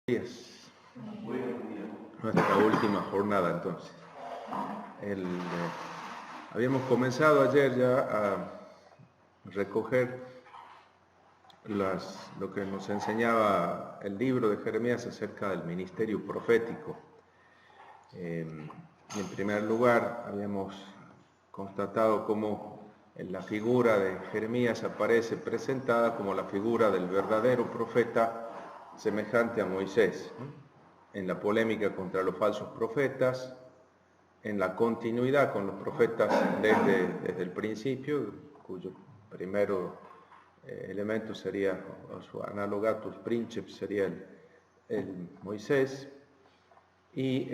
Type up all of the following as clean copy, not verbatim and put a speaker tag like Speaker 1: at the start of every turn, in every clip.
Speaker 1: días. Nuestra última jornada entonces. Habíamos comenzado ayer ya a recoger lo que nos enseñaba el libro de Jeremías acerca del ministerio profético. Y en primer lugar habíamos constatado cómo la figura de Jeremías aparece presentada como la figura del verdadero profeta semejante a Moisés, ¿no? En la polémica contra los falsos profetas, en la continuidad con los profetas desde el principio, cuyo primero elemento sería, o su analogatus princeps sería el Moisés, y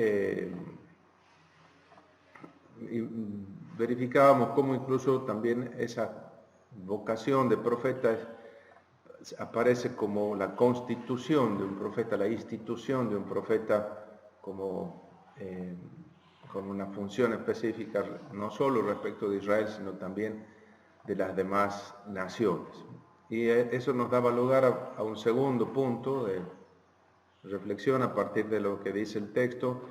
Speaker 1: verificábamos cómo incluso también esa vocación de profeta aparece como la constitución de un profeta, la institución de un profeta como con una función específica no solo respecto de Israel, sino también de las demás naciones. Y eso nos daba lugar a un segundo punto de reflexión a partir de lo que dice el texto,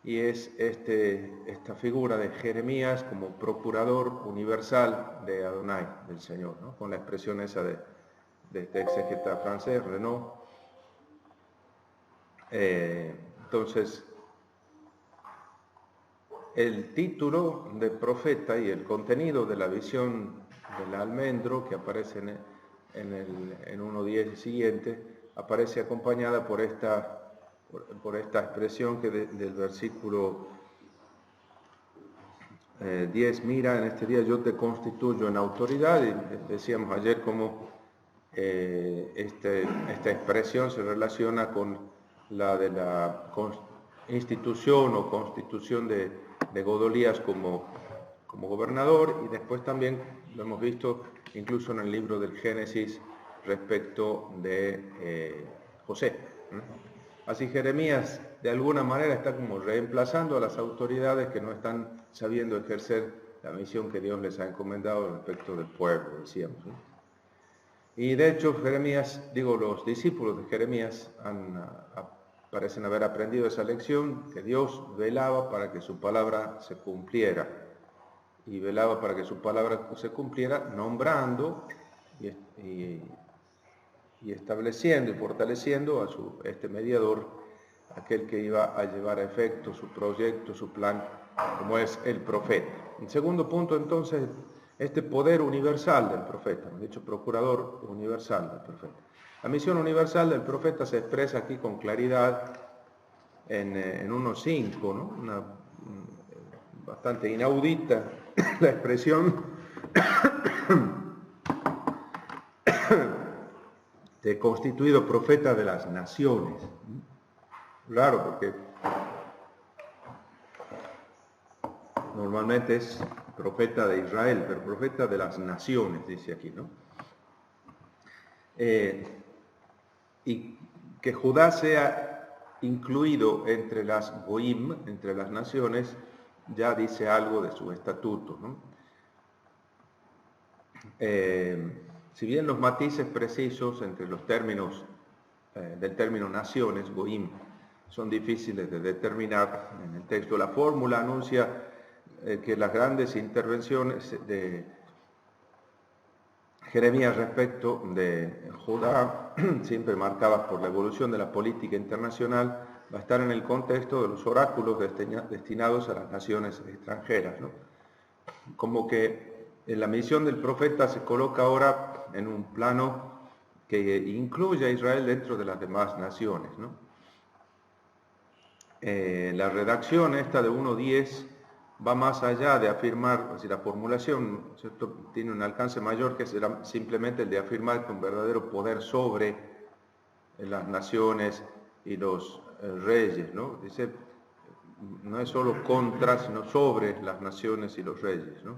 Speaker 1: y es esta figura de Jeremías como procurador universal de Adonai, del Señor, ¿no? Con la expresión esa de este exégeta francés, Renaud. Entonces, el título de profeta y el contenido de la visión del almendro que aparece en 1.10 siguiente, aparece acompañada por esta expresión que del versículo 10, mira, en este día yo te constituyo en autoridad, y decíamos ayer cómo esta expresión se relaciona con la de la institución o constitución de Godolías como gobernador, y después también lo hemos visto incluso en el libro del Génesis respecto de José. Así Jeremías de alguna manera está como reemplazando a las autoridades que no están sabiendo ejercer la misión que Dios les ha encomendado respecto del pueblo, decíamos, ¿no? Y de hecho los discípulos de Jeremías parecen haber aprendido esa lección, que Dios velaba para que su palabra se cumpliera. Y velaba para que su palabra se cumpliera nombrando y estableciendo y fortaleciendo a este mediador, aquel que iba a llevar a efecto su proyecto, su plan, como es el profeta. En segundo punto, entonces, este poder universal del profeta, hemos dicho procurador universal del profeta. La misión universal del profeta se expresa aquí con claridad en 1.5, ¿no? Bastante inaudita la expresión de constituido profeta de las naciones. Claro, porque normalmente es profeta de Israel, pero profeta de las naciones, dice aquí, ¿no? Y que Judá sea incluido entre las goim, entre las naciones, ya dice algo de su estatuto, ¿no? Si bien los matices precisos entre los términos del término naciones, goim, son difíciles de determinar en el texto, la fórmula anuncia que las grandes intervenciones de Jeremías respecto de Judá, siempre marcadas por la evolución de la política internacional, va a estar en el contexto de los oráculos destinados a las naciones extranjeras, ¿no? Como que la misión del profeta se coloca ahora en un plano que incluye a Israel dentro de las demás naciones, ¿no? La redacción esta de 1.10 va más allá de afirmar, es decir, la formulación, ¿cierto?, tiene un alcance mayor que será simplemente el de afirmar que un verdadero poder sobre las naciones y los reyes, ¿no? Dice, no es solo contra, sino sobre las naciones y los reyes, ¿no?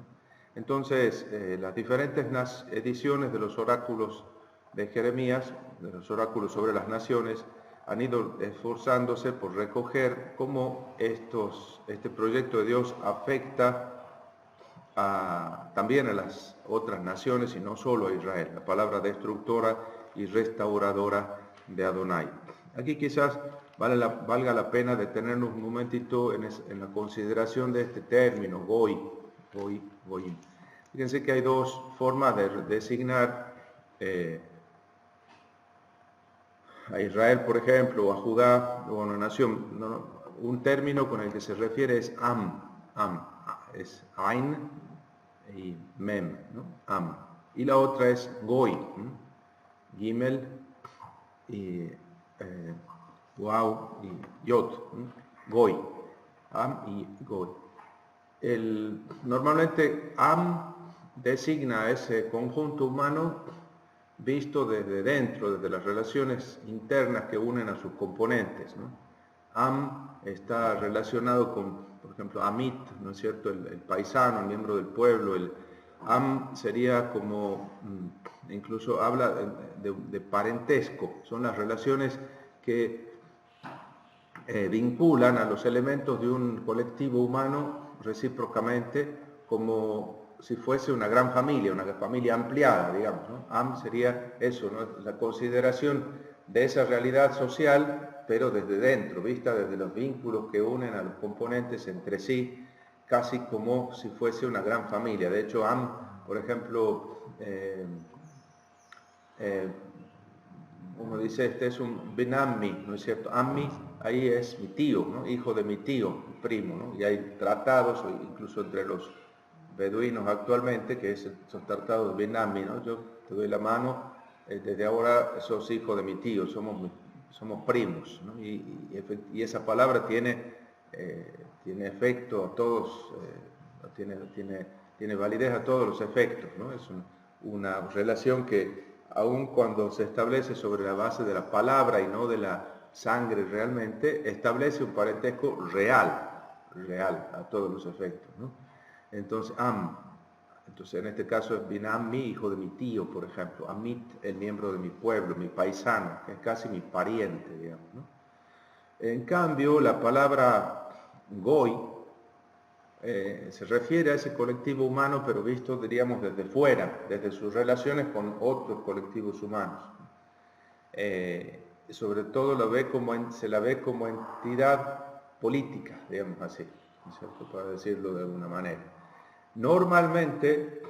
Speaker 1: Entonces, las diferentes ediciones de los oráculos de Jeremías, de los oráculos sobre las naciones, han ido esforzándose por recoger cómo este proyecto de Dios afecta también a las otras naciones y no solo a Israel, la palabra destructora y restauradora de Adonai. Aquí quizás valga la pena detenernos un momentito en la consideración de este término, goy. Fíjense que hay dos formas de designar a Israel, por ejemplo, o a Judá, o a una nación. Un término con el que se refiere es am, es Ain y Mem, ¿no? Am. Y la otra es Goy, ¿no? Gimel y Waw y Yod, ¿no? Goy, Am y Goy. Normalmente Am designa a ese conjunto humano visto desde dentro, desde las relaciones internas que unen a sus componentes, ¿no? Am está relacionado con, por ejemplo, Amit, ¿no es cierto?, el paisano, el miembro del pueblo. El Am sería como, incluso habla de parentesco, son las relaciones que vinculan a los elementos de un colectivo humano recíprocamente como si fuese una gran familia, una familia ampliada, digamos, ¿no? Am sería eso, ¿no? La consideración de esa realidad social, pero desde dentro, vista desde los vínculos que unen a los componentes entre sí, casi como si fuese una gran familia. De hecho, Am, por ejemplo, uno dice, este es un benammi, ¿no es cierto? Ammi, ahí es mi tío, ¿no? Hijo de mi tío, primo, ¿no? Y hay tratados, incluso entre los beduinos actualmente, que son tratados de benammi, ¿no? Yo te doy la mano, desde ahora sos hijo de mi tío, somos primos, ¿no? Y esa palabra tiene efecto a todos, tiene validez a todos los efectos, ¿no? Es una relación que, aun cuando se establece sobre la base de la palabra y no de la sangre realmente, establece un parentesco real a todos los efectos, ¿no? Entonces, entonces en este caso es Binammi, hijo de mi tío, por ejemplo. Amit, el miembro de mi pueblo, mi paisano, que es casi mi pariente, digamos, ¿no? En cambio, la palabra Goy se refiere a ese colectivo humano, pero visto, diríamos, desde fuera, desde sus relaciones con otros colectivos humanos. Sobre todo se la ve como entidad política, digamos así, ¿no es cierto?, para decirlo de alguna manera. Normalmente,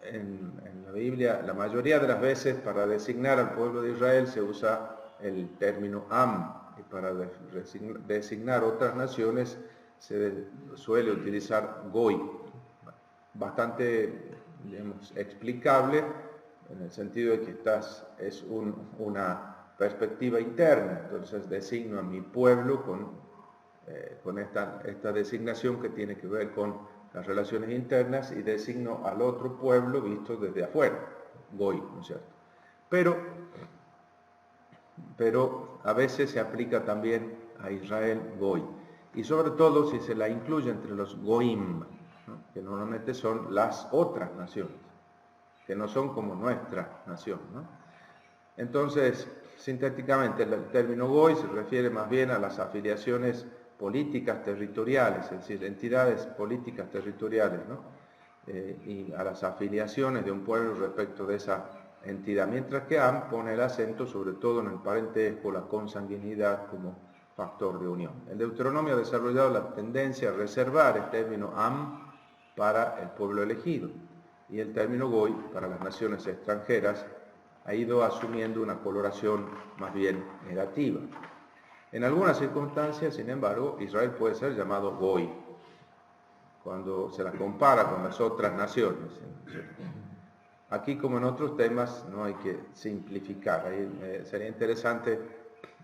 Speaker 1: en la Biblia, la mayoría de las veces, para designar al pueblo de Israel se usa el término Am, y para designar otras naciones se suele utilizar Goy. Bastante, digamos, explicable, en el sentido de que es una perspectiva interna. Entonces designo a mi pueblo con esta designación que tiene que ver con las relaciones internas, y designo al otro pueblo visto desde afuera, Goy, ¿no es cierto? Pero a veces se aplica también a Israel Goy, y sobre todo si se la incluye entre los Goim, ¿no?, que normalmente son las otras naciones, que no son como nuestra nación, ¿no? Entonces, sintéticamente, el término Goy se refiere más bien a las afiliaciones políticas territoriales, es decir, entidades políticas territoriales, ¿no? Y a las afiliaciones de un pueblo respecto de esa entidad, mientras que Am pone el acento sobre todo en el parentesco, la consanguinidad como factor de unión. El Deuteronomio ha desarrollado la tendencia a reservar el término Am para el pueblo elegido, y el término Goy para las naciones extranjeras ha ido asumiendo una coloración más bien negativa. En algunas circunstancias, sin embargo, Israel puede ser llamado Goy cuando se la compara con las otras naciones. Aquí, como en otros temas, no hay que simplificar. Ahí, sería interesante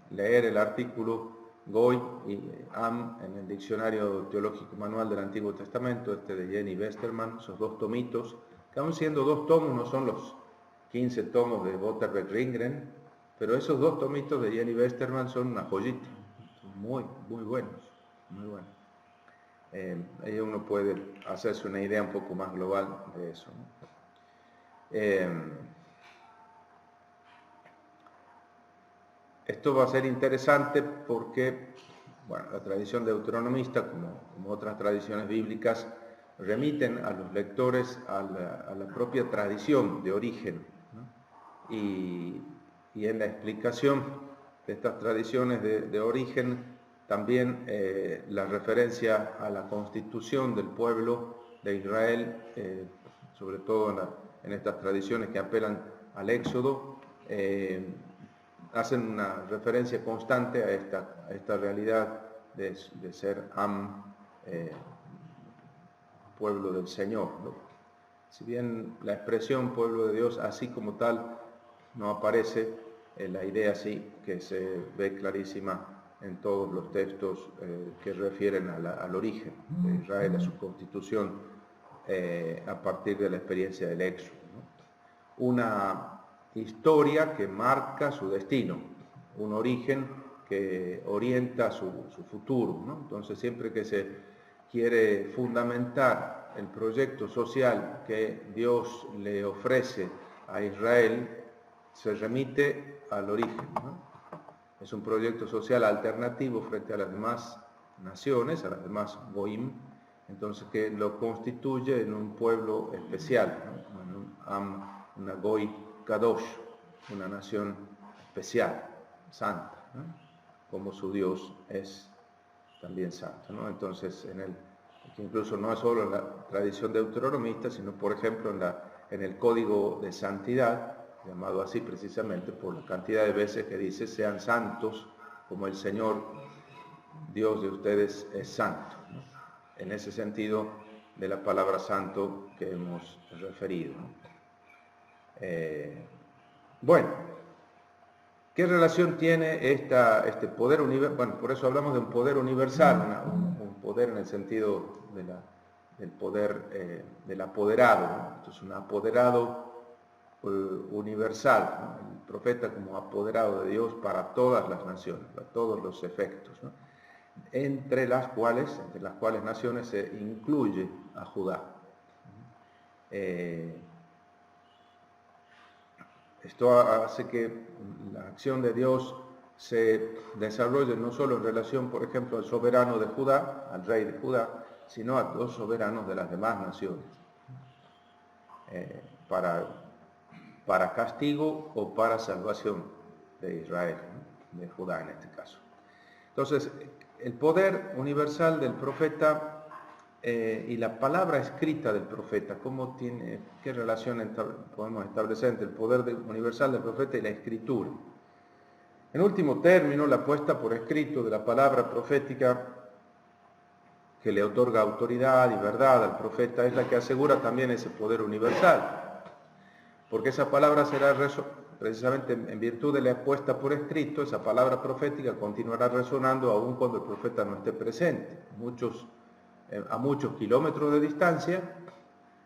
Speaker 1: leer el artículo Goy y Am en el Diccionario Teológico Manual del Antiguo Testamento, de Jenny Westermann, esos dos tomitos, que aun siendo dos tomos no son los 15 tomos de Botterbeck Ringren, pero esos dos tomitos de Jenny Westermann son una joyita, son muy buenos, muy buenos. Ahí uno puede hacerse una idea un poco más global de eso, ¿no? Esto va a ser interesante porque, bueno, la tradición deuteronomista, como otras tradiciones bíblicas, remiten a los lectores a la propia tradición de origen, ¿no? Y en la explicación estas tradiciones de origen, también la referencia a la constitución del pueblo de Israel, sobre todo en estas tradiciones que apelan al Éxodo, hacen una referencia constante a esta realidad de ser pueblo del Señor, ¿no? Si bien la expresión pueblo de Dios así como tal no aparece, la idea sí que se ve clarísima en todos los textos que refieren al origen de Israel, a su constitución a partir de la experiencia del Éxodo, ¿no? Una historia que marca su destino, un origen que orienta su futuro, ¿no? Entonces, siempre que se quiere fundamentar el proyecto social que Dios le ofrece a Israel, se remite al origen, ¿no? Es un proyecto social alternativo frente a las demás naciones, a las demás goim, entonces que lo constituye en un pueblo especial, ¿no? Una Goy Kadosh, una nación especial, santa, ¿no? Como su Dios es también santo, ¿no? Entonces, que incluso no es solo en la tradición deuteronomista, sino, por ejemplo, en el código de santidad, llamado así precisamente por la cantidad de veces que dice, sean santos como el Señor Dios de ustedes es santo, ¿no? En ese sentido de la palabra santo que hemos referido, ¿no? Bueno, ¿qué relación tiene este poder universal? Bueno, por eso hablamos de un poder universal, un poder en el sentido del poder del apoderado, ¿no? Entonces, un apoderado universal, ¿no? El profeta como apoderado de Dios para todas las naciones, para todos los efectos, ¿no? entre las cuales naciones se incluye a Judá. Esto hace que la acción de Dios se desarrolle no solo en relación, por ejemplo, al soberano de Judá, al rey de Judá, sino a los soberanos de las demás naciones, para castigo o para salvación de Israel, ¿no? De Judá en este caso. Entonces, el poder universal del profeta y la palabra escrita del profeta, ¿qué relación podemos establecer entre el poder universal del profeta y la escritura? En último término, la puesta por escrito de la palabra profética que le otorga autoridad y verdad al profeta es la que asegura también ese poder universal, porque esa palabra será precisamente en virtud de la puesta por escrito, esa palabra profética continuará resonando aun cuando el profeta no esté presente, a muchos kilómetros de distancia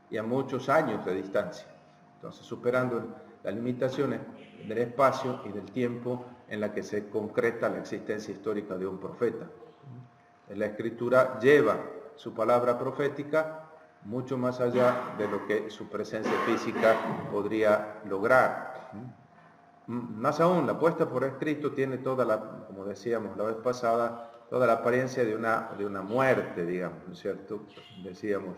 Speaker 1: y a muchos años de distancia. Entonces, superando las limitaciones del espacio y del tiempo en la que se concreta la existencia histórica de un profeta. La Escritura lleva su palabra profética mucho más allá de lo que su presencia física podría lograr. Más aún, la puesta por escrito tiene como decíamos la vez pasada, toda la apariencia de una muerte, digamos, ¿no es cierto? Decíamos,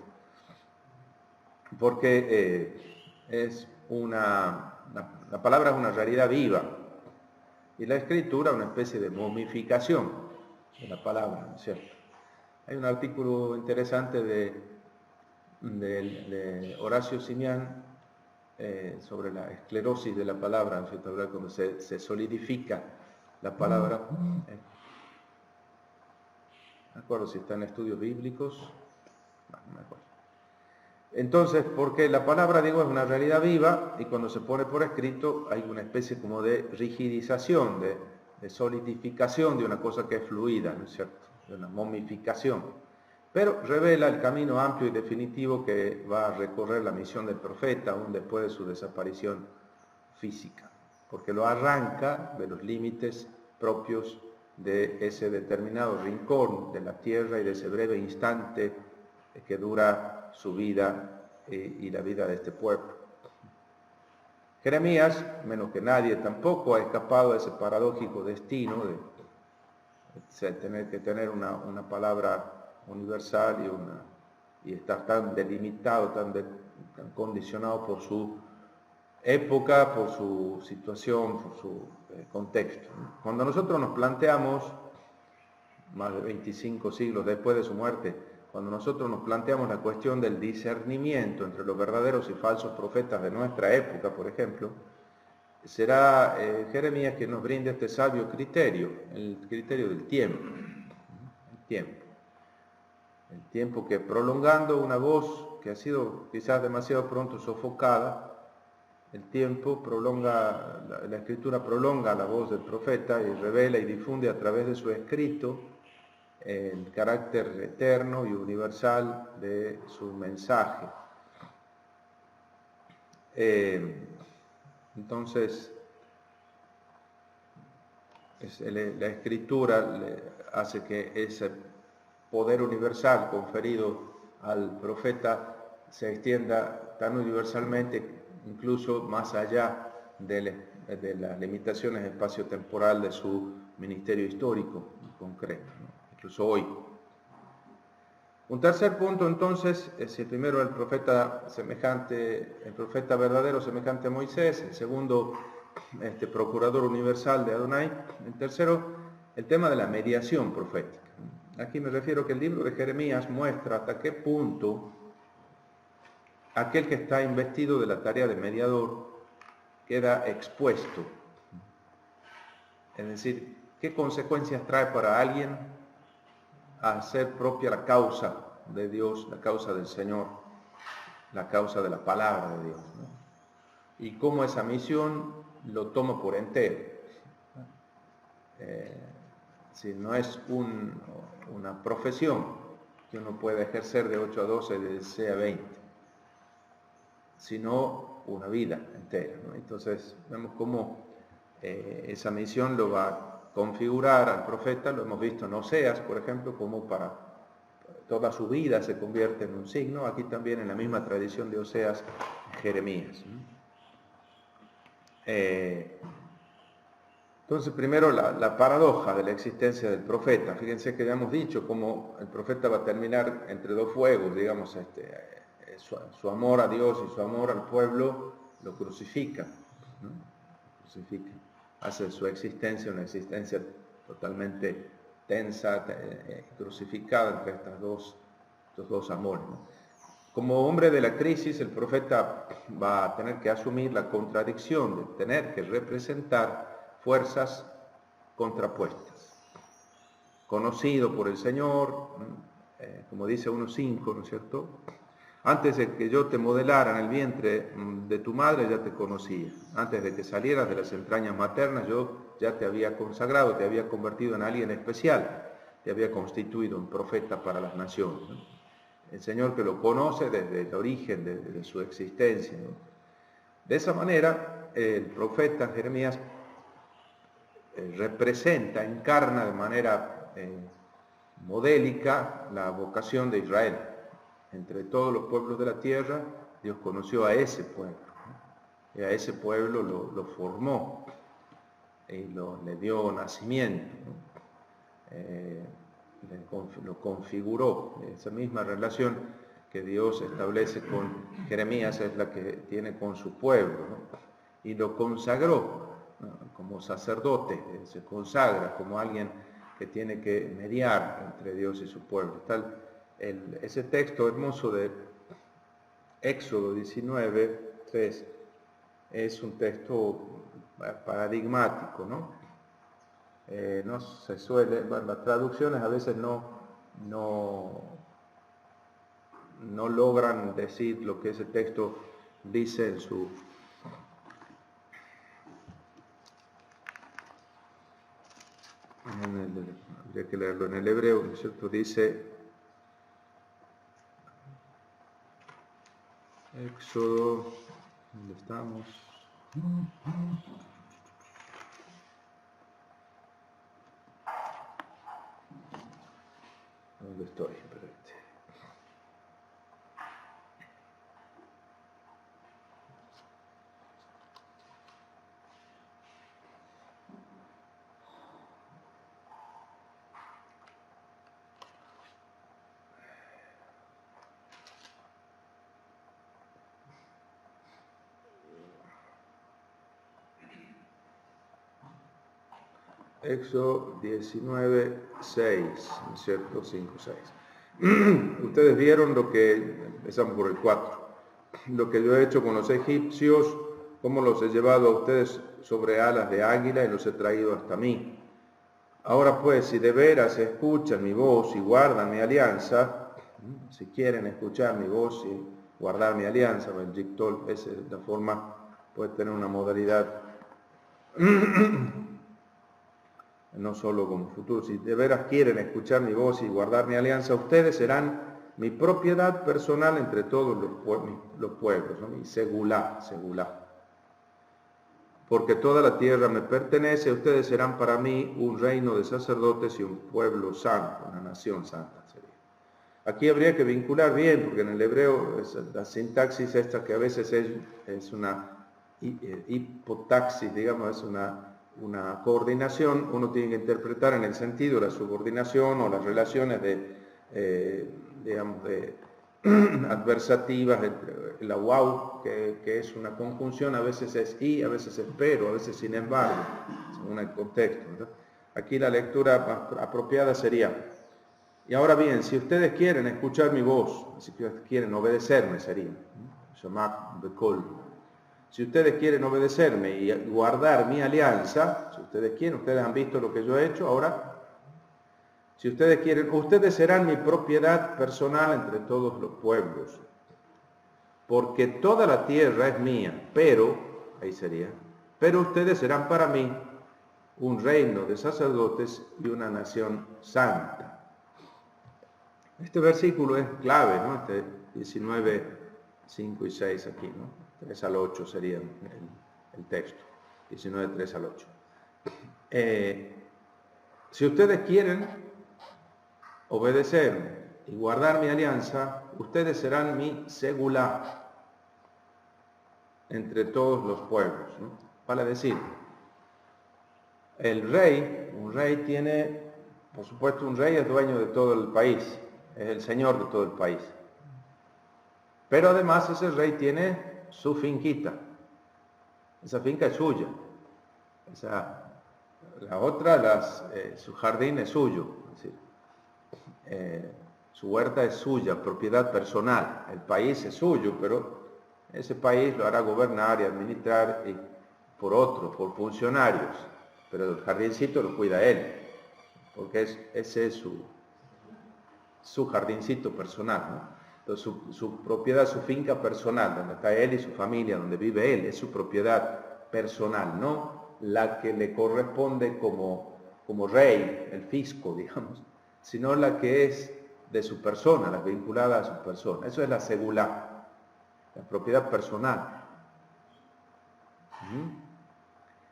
Speaker 1: porque la palabra es una realidad viva y la escritura una especie de momificación de la palabra, ¿no es cierto? Hay un artículo interesante de Horacio Simián sobre la esclerosis de la palabra, ¿no es cierto? Cuando se solidifica la palabra. No me acuerdo si está en estudios bíblicos. No me acuerdo. Entonces, porque la palabra, digo, es una realidad viva y cuando se pone por escrito hay una especie como de rigidización, de solidificación de una cosa que es fluida, ¿no es cierto? De una momificación. Pero revela el camino amplio y definitivo que va a recorrer la misión del profeta aún después de su desaparición física, porque lo arranca de los límites propios de ese determinado rincón de la tierra y de ese breve instante que dura su vida y la vida de este pueblo. Jeremías, menos que nadie tampoco, ha escapado de ese paradójico destino de tener que tener una palabra universal y estar tan delimitado, tan condicionado por su época, por su situación, por su contexto. Cuando nosotros nos planteamos, más de 25 siglos después de su muerte, cuando nosotros nos planteamos la cuestión del discernimiento entre los verdaderos y falsos profetas de nuestra época, por ejemplo, será Jeremías quien nos brinde este sabio criterio, el criterio del tiempo. El tiempo que prolongando una voz que ha sido quizás demasiado pronto sofocada, el tiempo prolonga, la escritura prolonga la voz del profeta y revela y difunde a través de su escrito el carácter eterno y universal de su mensaje. Entonces, la escritura hace que ese poder universal conferido al profeta se extienda tan universalmente, incluso más allá de las limitaciones espacio-temporal de su ministerio histórico en concreto, ¿no? Incluso hoy. Un tercer punto, entonces, es el primero el profeta verdadero semejante a Moisés, el segundo, procurador universal de Adonai, el tercero, el tema de la mediación profética. Aquí me refiero que el libro de Jeremías muestra hasta qué punto aquel que está investido de la tarea de mediador queda expuesto. Es decir, qué consecuencias trae para alguien a hacer propia la causa de Dios, la causa del Señor, la causa de la palabra de Dios, ¿no? Y cómo esa misión lo toma por entero. Si no es una profesión que uno puede ejercer de 8 a 12, de 6 a 20, sino una vida entera, ¿no? Entonces vemos cómo esa misión lo va a configurar al profeta. Lo hemos visto en Oseas, por ejemplo, como para toda su vida se convierte en un signo. Aquí también en la misma tradición de Oseas, Jeremías, ¿no? Entonces, primero la paradoja de la existencia del profeta. Fíjense que ya hemos dicho cómo el profeta va a terminar entre dos fuegos, digamos, su amor a Dios y su amor al pueblo lo crucifica, ¿no? Crucifica. Hace su existencia una existencia totalmente tensa, crucificada entre estos dos amores, ¿no? Como hombre de la crisis, el profeta va a tener que asumir la contradicción de tener que representar fuerzas contrapuestas. Conocido por el Señor, como dice 1:5, ¿no es cierto? Antes de que yo te modelara en el vientre de tu madre, ya te conocía. Antes de que salieras de las entrañas maternas, yo ya te había consagrado, te había convertido en alguien especial, te había constituido un profeta para las naciones, ¿no? El Señor que lo conoce desde el origen de su existencia, ¿no? De esa manera, el profeta Jeremías representa, encarna de manera modélica la vocación de Israel. Entre todos los pueblos de la tierra, Dios conoció a ese pueblo, ¿no? Y a ese pueblo lo formó y le dio nacimiento, ¿no? Lo configuró. Esa misma relación que Dios establece con Jeremías es la que tiene con su pueblo, ¿no? Y lo consagró, ¿no? Como sacerdote, se consagra como alguien que tiene que mediar entre Dios y su pueblo. Ese texto hermoso de Éxodo 19:3 es un texto paradigmático, ¿no? No se suele, bueno, las traducciones a veces no logran decir lo que ese texto dice en su... Habría que leerlo en el hebreo, ¿no es cierto? Dice Éxodo, ¿dónde estamos? ¿Dónde estoy? Espérate. Éxodo 19, 6, ¿no es cierto? 5, 6. Ustedes vieron lo que, empezamos por el 4, lo que yo he hecho con los egipcios, cómo los he llevado a ustedes sobre alas de águila y los he traído hasta mí. Ahora pues, si de veras escuchan mi voz y guardan mi alianza, si quieren escuchar mi voz y guardar mi alianza, el Yictol es la forma, puede tener una modalidad no solo como futuro, si de veras quieren escuchar mi voz y guardar mi alianza, ustedes serán mi propiedad personal entre todos los pueblos, ¿no? Mi segulá. Porque toda la tierra me pertenece, ustedes serán para mí un reino de sacerdotes y un pueblo santo, una nación santa sería. Aquí habría que vincular bien, porque en el hebreo la sintaxis esta que a veces es una hipotaxis, digamos, es una coordinación, uno tiene que interpretar en el sentido de la subordinación o las relaciones digamos, adversativas, la wow, que es una conjunción, a veces es y, a veces es pero, a veces sin embargo, según el contexto, ¿verdad? Aquí la lectura más apropiada sería, y ahora bien, si ustedes quieren escuchar mi voz, si quieren obedecerme sería, Shamak Bekol. Si ustedes quieren obedecerme y guardar mi alianza, si ustedes quieren, ustedes han visto lo que yo he hecho, ahora, si ustedes quieren, ustedes serán mi propiedad personal entre todos los pueblos, porque toda la tierra es mía, pero, ahí sería, pero ustedes serán para mí un reino de sacerdotes y una nación santa. Este versículo es clave, ¿no? Este 19, 5 y 6 aquí, ¿no? 3 al 8 sería el texto, 19, 3 al 8. Si ustedes quieren obedecerme y guardar mi alianza, ustedes serán mi segulá entre todos los pueblos, ¿no? Vale decir, un rey tiene, por supuesto, un rey es dueño de todo el país, es el señor de todo el país. Pero además ese rey tiene su finquita, esa finca es suya, la otra, su jardín es suyo, es decir, su huerta es suya, propiedad personal, el país es suyo, pero ese país lo hará gobernar y administrar por funcionarios, pero el jardincito lo cuida él, porque ese es su jardincito personal, ¿no? Entonces su propiedad, su finca personal, donde está él y su familia, donde vive él, es su propiedad personal, no la que le corresponde como rey, el fisco, digamos, sino la que es de su persona, la vinculada a su persona. Eso es la segulá, la propiedad personal.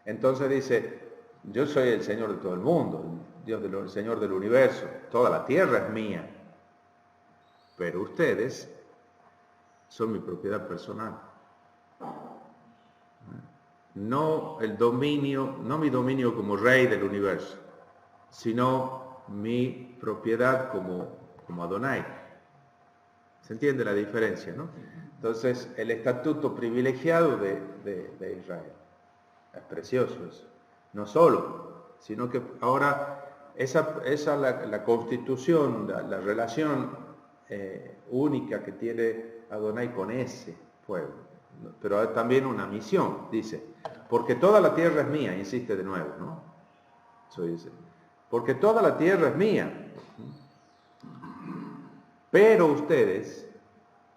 Speaker 1: Entonces dice, yo soy el Señor de todo el mundo, el Señor del universo, toda la tierra es mía, pero ustedes son mi propiedad personal. No mi dominio como rey del universo, sino mi propiedad como Adonai. ¿Se entiende la diferencia, no? Entonces, el estatuto privilegiado de Israel. Es precioso eso. No solo, sino que ahora la constitución, la relación única que tiene Adonai con ese pueblo. Pero hay también una misión, dice, porque toda la tierra es mía, insiste de nuevo, ¿no? Eso dice, porque toda la tierra es mía, pero ustedes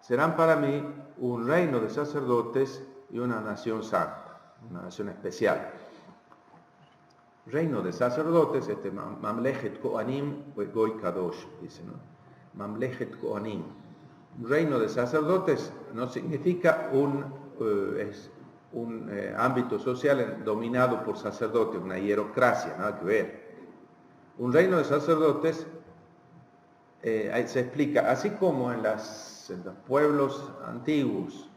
Speaker 1: serán para mí un reino de sacerdotes y una nación santa, una nación especial. Reino de sacerdotes, Mamlechet Kohanim Goy Kadosh, dice, ¿no? Mamlechet Kohanim. Un reino de sacerdotes no significa un ámbito social dominado por sacerdotes, una hierocracia, nada que ver. Un reino de sacerdotes se explica, así como en los pueblos antiguos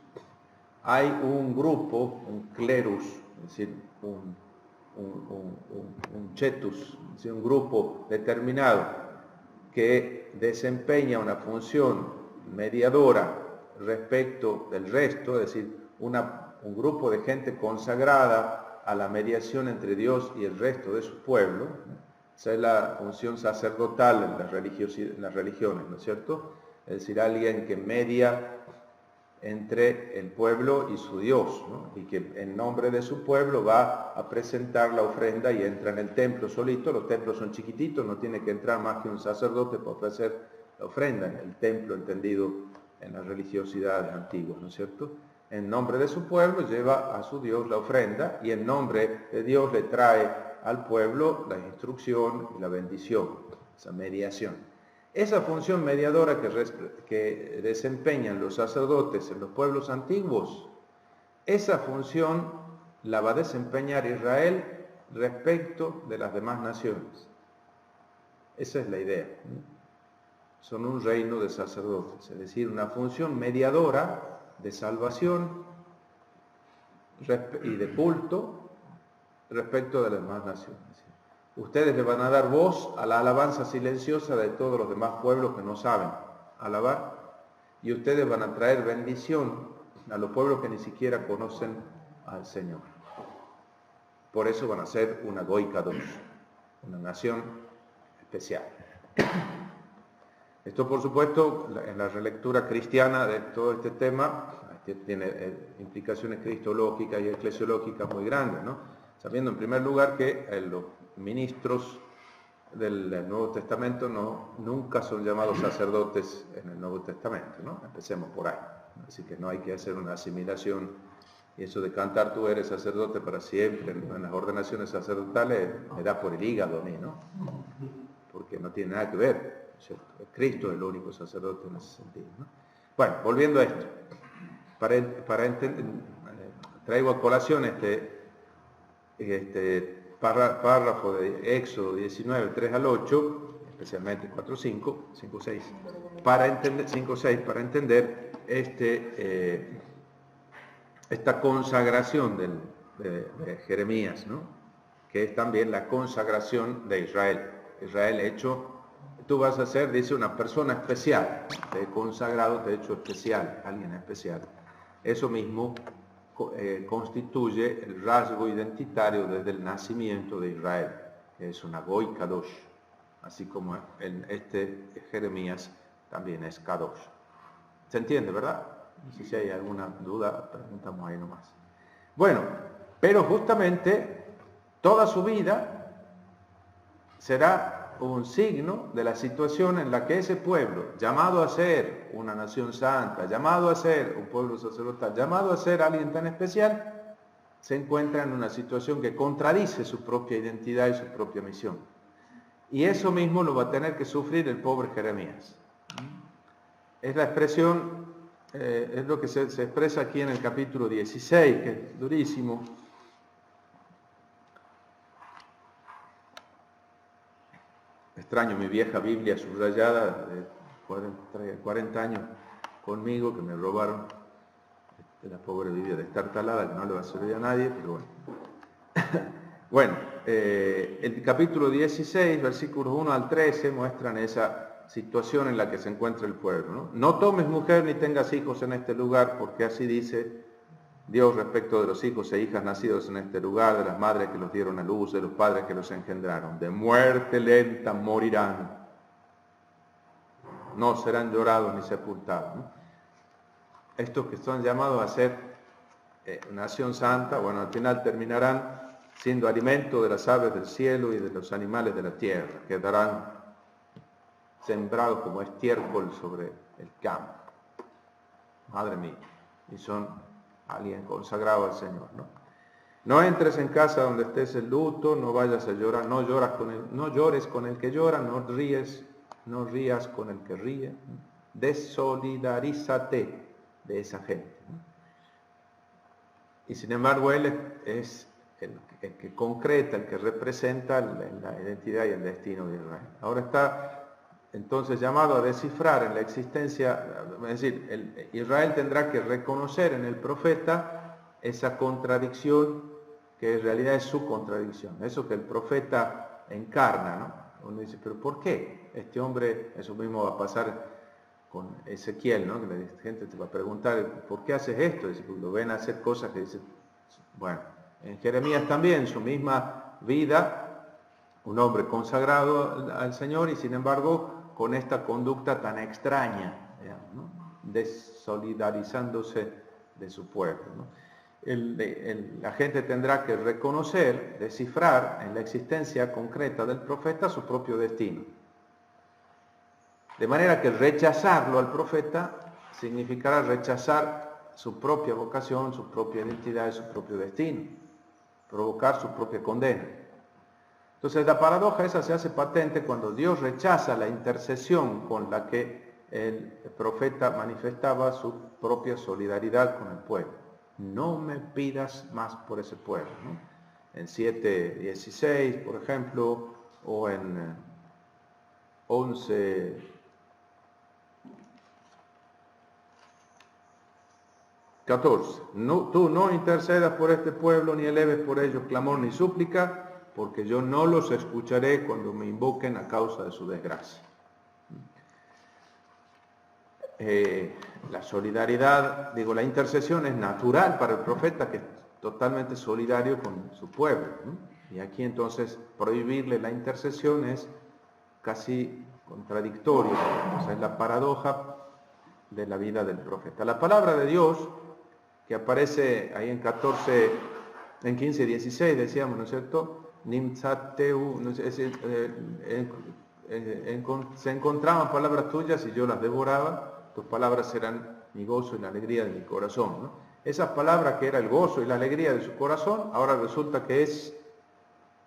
Speaker 1: hay un grupo, un clerus, es decir, un chetus, es decir, un grupo determinado que desempeña una función mediadora respecto del resto, es decir, un grupo de gente consagrada a la mediación entre Dios y el resto de su pueblo. Esa es la función sacerdotal en las religiones, ¿no es cierto? Es decir, alguien que media entre el pueblo y su Dios, ¿no? Y que en nombre de su pueblo va a presentar la ofrenda y entra en el templo solito. Los templos son chiquititos, no tiene que entrar más que un sacerdote para ofrecer la ofrenda en el templo, entendido en las religiosidades antiguas, ¿no es cierto? En nombre de su pueblo lleva a su Dios la ofrenda y en nombre de Dios le trae al pueblo la instrucción y la bendición, esa mediación. Esa función mediadora que desempeñan los sacerdotes en los pueblos antiguos, esa función la va a desempeñar Israel respecto de las demás naciones. Esa es la idea. Son un reino de sacerdotes, es decir, una función mediadora de salvación y de culto respecto de las demás naciones. Ustedes le van a dar voz a la alabanza silenciosa de todos los demás pueblos que no saben alabar, y ustedes van a traer bendición a los pueblos que ni siquiera conocen al Señor. Por eso van a ser una Goy Kadosh, una nación especial. Esto, por supuesto, en la relectura cristiana de todo este tema, tiene implicaciones cristológicas y eclesiológicas muy grandes, ¿no? Sabiendo en primer lugar que los ministros del Nuevo Testamento nunca son llamados sacerdotes en el Nuevo Testamento, ¿no? Empecemos por ahí. Así que no hay que hacer una asimilación, y eso de cantar tú eres sacerdote para siempre en las ordenaciones sacerdotales me da por el hígado a mí, ¿no? Porque no tiene nada que ver, ¿cierto? Cristo es el único sacerdote en ese sentido, ¿no? Bueno, volviendo a esto, para entender, traigo a colación este párrafo de Éxodo 19, 3 al 8, especialmente 4, 5, 5, 6, para entender esta consagración de Jeremías, ¿no? Que es también la consagración de Israel. Israel hecho, tú vas a ser, dice, una persona especial, te he consagrado, te he hecho especial, alguien especial. Eso mismo constituye el rasgo identitario desde el nacimiento de Israel, que es una Goy Kadosh, así como Jeremías también es Kadosh. ¿Se entiende, verdad? No sé si hay alguna duda, preguntamos ahí nomás. Bueno, pero justamente toda su vida será un signo de la situación en la que ese pueblo, llamado a ser una nación santa, llamado a ser un pueblo sacerdotal, llamado a ser alguien tan especial, se encuentra en una situación que contradice su propia identidad y su propia misión. Y eso mismo lo va a tener que sufrir el pobre Jeremías. Es la expresión, es lo que se expresa aquí en el capítulo 16, que es durísimo. Extraño mi vieja Biblia subrayada de 40 años conmigo, que me robaron. La pobre Biblia destartalada, que no le va a servir a nadie, pero bueno. Bueno, el capítulo 16, versículos 1 al 13, muestran esa situación en la que se encuentra el pueblo, ¿no? No tomes mujer ni tengas hijos en este lugar, porque así dice Dios respecto de los hijos e hijas nacidos en este lugar, de las madres que los dieron a luz, de los padres que los engendraron. De muerte lenta morirán, no serán llorados ni sepultados, ¿no? Estos que son llamados a ser nación santa, bueno, al final terminarán siendo alimento de las aves del cielo y de los animales de la tierra, quedarán sembrados como estiércol sobre el campo. Madre mía, y son alguien consagrado al Señor, ¿no? No entres en casa donde estés en luto, no vayas a llorar, no llores con el que llora, no rías con el que ríe. Desolidarízate de esa gente, ¿no? Y sin embargo él es el que concreta, el que representa la identidad y el destino de Israel. Ahora está entonces llamado a descifrar en la existencia, es decir, Israel tendrá que reconocer en el profeta esa contradicción que en realidad es su contradicción, eso que el profeta encarna, ¿no? Uno dice, pero ¿por qué? Este hombre, eso mismo va a pasar con Ezequiel, ¿no? Que la gente te va a preguntar, ¿por qué haces esto? Dice, porque lo ven hacer cosas que dicen, bueno, En Jeremías también, su misma vida, un hombre consagrado al Señor y sin embargo con esta conducta tan extraña, digamos, ¿no? Desolidarizándose de su pueblo, ¿no? La gente tendrá que reconocer, descifrar en la existencia concreta del profeta su propio destino. De manera que rechazarlo al profeta significará rechazar su propia vocación, su propia identidad y su propio destino, provocar su propia condena. Entonces la paradoja esa se hace patente cuando Dios rechaza la intercesión con la que el profeta manifestaba su propia solidaridad con el pueblo. No me pidas más por ese pueblo, ¿no? En 7:16, por ejemplo, o en 11:14. Tú no intercedas por este pueblo, ni eleves por ellos clamor ni súplica, porque yo no los escucharé cuando me invoquen a causa de su desgracia. La solidaridad, la intercesión es natural para el profeta, que es totalmente solidario con su pueblo, ¿no? Y aquí entonces prohibirle la intercesión es casi contradictorio, o sea, es la paradoja de la vida del profeta. La palabra de Dios, que aparece ahí en 15:16, decíamos, ¿no es cierto? Nimtzateu, se encontraban palabras tuyas y yo las devoraba, tus palabras eran mi gozo y la alegría de mi corazón, ¿no? Esas palabras que era el gozo y la alegría de su corazón, ahora resulta que es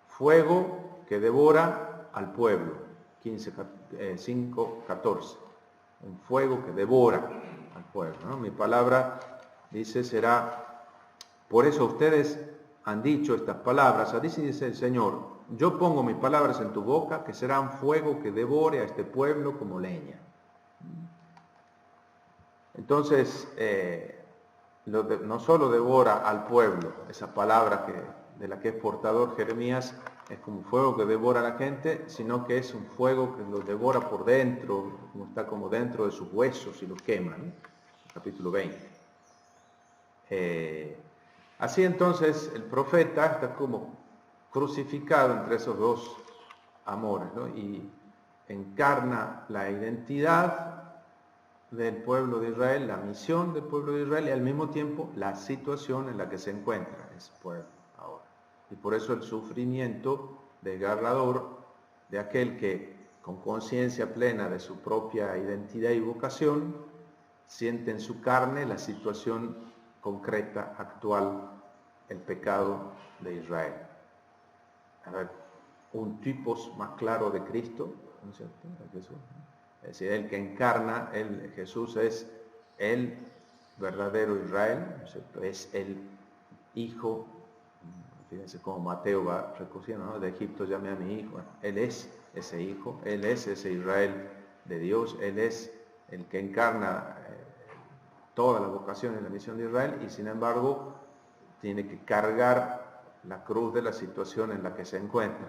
Speaker 1: fuego que devora al pueblo. 5:14. Un fuego que devora al pueblo, ¿no? Mi palabra, dice, será, por eso ustedes han dicho estas palabras, así dice el Señor, yo pongo mis palabras en tu boca, que serán fuego que devore a este pueblo como leña. Entonces, no solo devora al pueblo, esa palabra de la que es portador Jeremías, es como un fuego que devora a la gente, sino que es un fuego que los devora por dentro, como está como dentro de sus huesos y los quema, ¿no? Capítulo 20. Así entonces el profeta está como crucificado entre esos dos amores, ¿no? Y encarna la identidad del pueblo de Israel, la misión del pueblo de Israel y al mismo tiempo la situación en la que se encuentra ese pueblo ahora. Y por eso el sufrimiento desgarrador de aquel que con conciencia plena de su propia identidad y vocación siente en su carne la situación concreta, actual, el pecado de Israel. A ver, un tipo más claro de Cristo, ¿no es cierto? Jesús, ¿no? Es decir, el que encarna, Jesús es el verdadero Israel, ¿no es cierto? Es el hijo, fíjense cómo Mateo va recogiendo, ¿no? De Egipto llamé a mi hijo. Bueno, él es ese hijo, él es ese Israel de Dios, él es el que encarna toda la vocación y la misión de Israel y sin embargo tiene que cargar la cruz de la situación en la que se encuentra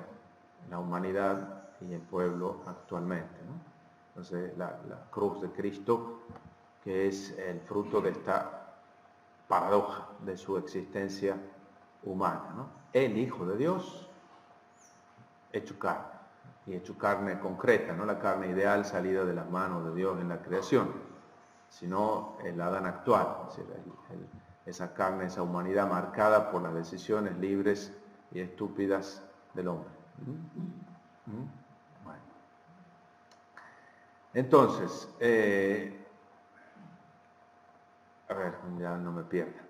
Speaker 1: la humanidad y el pueblo actualmente, ¿no? Entonces la cruz de Cristo, que es el fruto de esta paradoja de su existencia humana, ¿no? El Hijo de Dios hecho carne, y hecho carne concreta, no la carne ideal salida de las manos de Dios en la creación, sino el Adán actual, es decir, esa carne, esa humanidad marcada por las decisiones libres y estúpidas del hombre. Bueno. Entonces, a ver, ya no me pierda.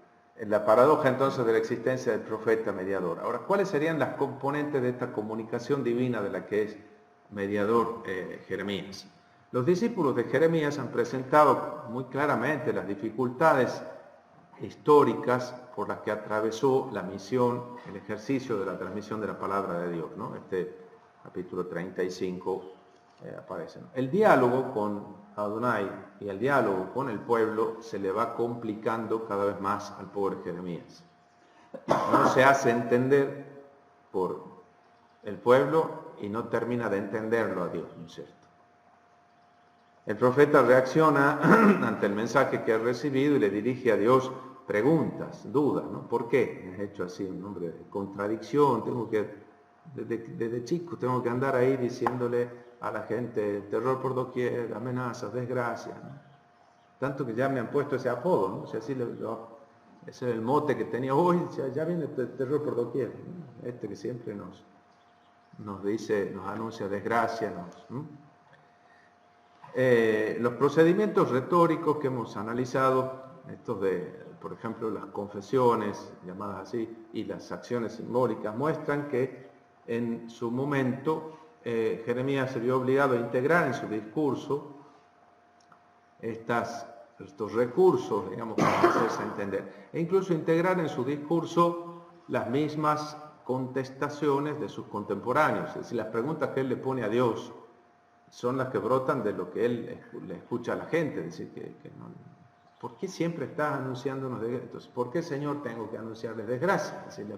Speaker 1: La paradoja entonces de la existencia del profeta mediador. Ahora, ¿cuáles serían las componentes de esta comunicación divina de la que es mediador Jeremías? Los discípulos de Jeremías han presentado muy claramente las dificultades históricas por las que atravesó la misión, el ejercicio de la transmisión de la palabra de Dios, ¿no? Este capítulo 35 aparece, ¿no? El diálogo con Adonai y el diálogo con el pueblo se le va complicando cada vez más al pobre Jeremías. No se hace entender por el pueblo y no termina de entenderlo a Dios, ¿no es cierto? El profeta reacciona ante el mensaje que ha recibido y le dirige a Dios preguntas, dudas, ¿no? ¿Por qué me has hecho así? Un hombre de contradicción, desde chico tengo que andar ahí diciéndole a la gente terror por doquier, amenazas, desgracias, ¿no? Tanto que ya me han puesto ese apodo, ¿no? O sea, ese es el mote que tenía hoy, ya viene el terror por doquier, ¿no? Este que siempre nos dice, nos anuncia desgracia, los procedimientos retóricos que hemos analizado, estos por ejemplo, las confesiones, llamadas así, y las acciones simbólicas, muestran que en su momento Jeremías se vio obligado a integrar en su discurso estos recursos, digamos, para hacerse entender, e incluso integrar en su discurso las mismas contestaciones de sus contemporáneos, es decir, las preguntas que él le pone a Dios son las que brotan de lo que él le escucha a la gente, es decir, que no, ¿por qué siempre estás anunciándonos desgracia? Entonces, ¿por qué, Señor, tengo que anunciarles desgracia? Es decir,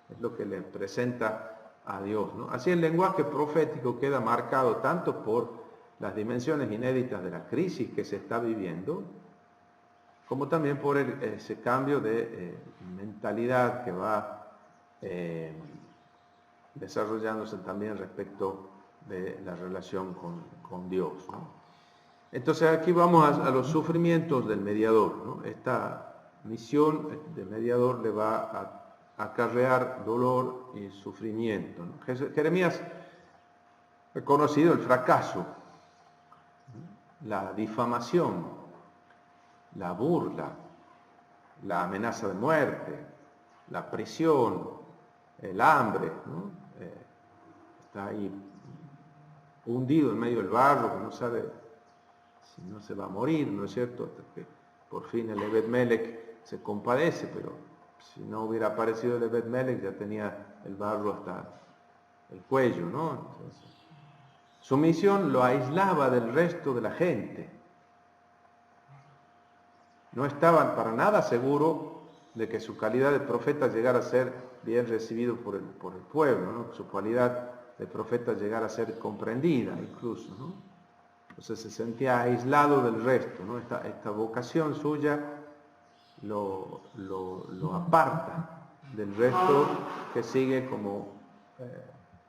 Speaker 1: es lo que le presenta a Dios, ¿no? Así el lenguaje profético queda marcado tanto por las dimensiones inéditas de la crisis que se está viviendo, como también por ese cambio de mentalidad que va desarrollándose también respecto de la relación con Dios, ¿no? Entonces aquí vamos a los sufrimientos del mediador, ¿no? Esta misión de mediador le va a acarrear dolor y sufrimiento, ¿no? Jeremías ha conocido el fracaso, la difamación, la burla, la amenaza de muerte, la prisión, el hambre, ¿no? Está ahí hundido en medio del barro, que no sabe si no se va a morir, ¿no es cierto? Hasta que por fin el Ebed-Melech se compadece, pero si no hubiera aparecido el Ebed-Melech ya tenía el barro hasta el cuello, ¿no? Entonces, su misión lo aislaba del resto de la gente. No estaban para nada seguros de que su calidad de profeta llegara a ser bien recibido por el pueblo, ¿no? Su calidad de profeta llegara a ser comprendida incluso, ¿no? Entonces se sentía aislado del resto, ¿no? Esta vocación suya lo aparta del resto que sigue como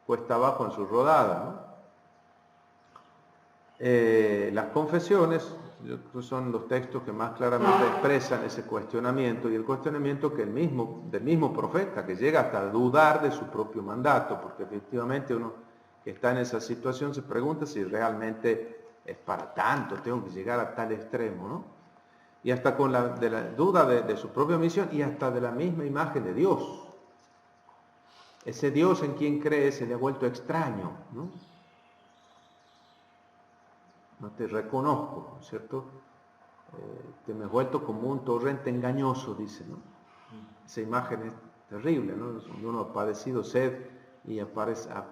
Speaker 1: cuesta abajo en su rodada, ¿no? Las confesiones son los textos que más claramente expresan ese cuestionamiento, y el cuestionamiento del mismo profeta, que llega hasta dudar de su propio mandato, porque efectivamente uno que está en esa situación se pregunta si realmente es para tanto, tengo que llegar a tal extremo, ¿no? Y hasta con la duda de su propia misión y hasta de la misma imagen de Dios. Ese Dios en quien cree se le ha vuelto extraño, ¿no? No te reconozco, ¿no es cierto? Te me has vuelto como un torrente engañoso, dice, ¿no? Esa imagen es terrible, ¿no? Donde uno ha padecido sed y ha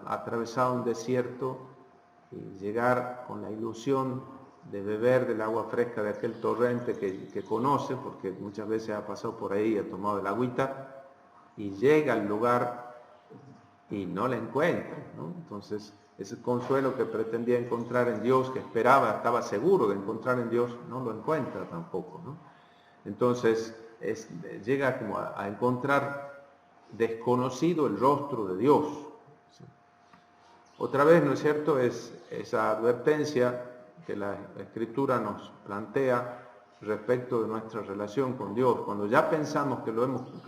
Speaker 1: atravesado un desierto y llegar con la ilusión de beber del agua fresca de aquel torrente que conoce, porque muchas veces ha pasado por ahí y ha tomado el agüita, y llega al lugar y no la encuentra, ¿no? Entonces, ese consuelo que pretendía encontrar en Dios, que esperaba, estaba seguro de encontrar en Dios, no lo encuentra tampoco, ¿no? Entonces, llega como a encontrar desconocido el rostro de Dios, ¿sí? Otra vez, ¿no es cierto?, es esa advertencia que la Escritura nos plantea respecto de nuestra relación con Dios. Cuando ya pensamos que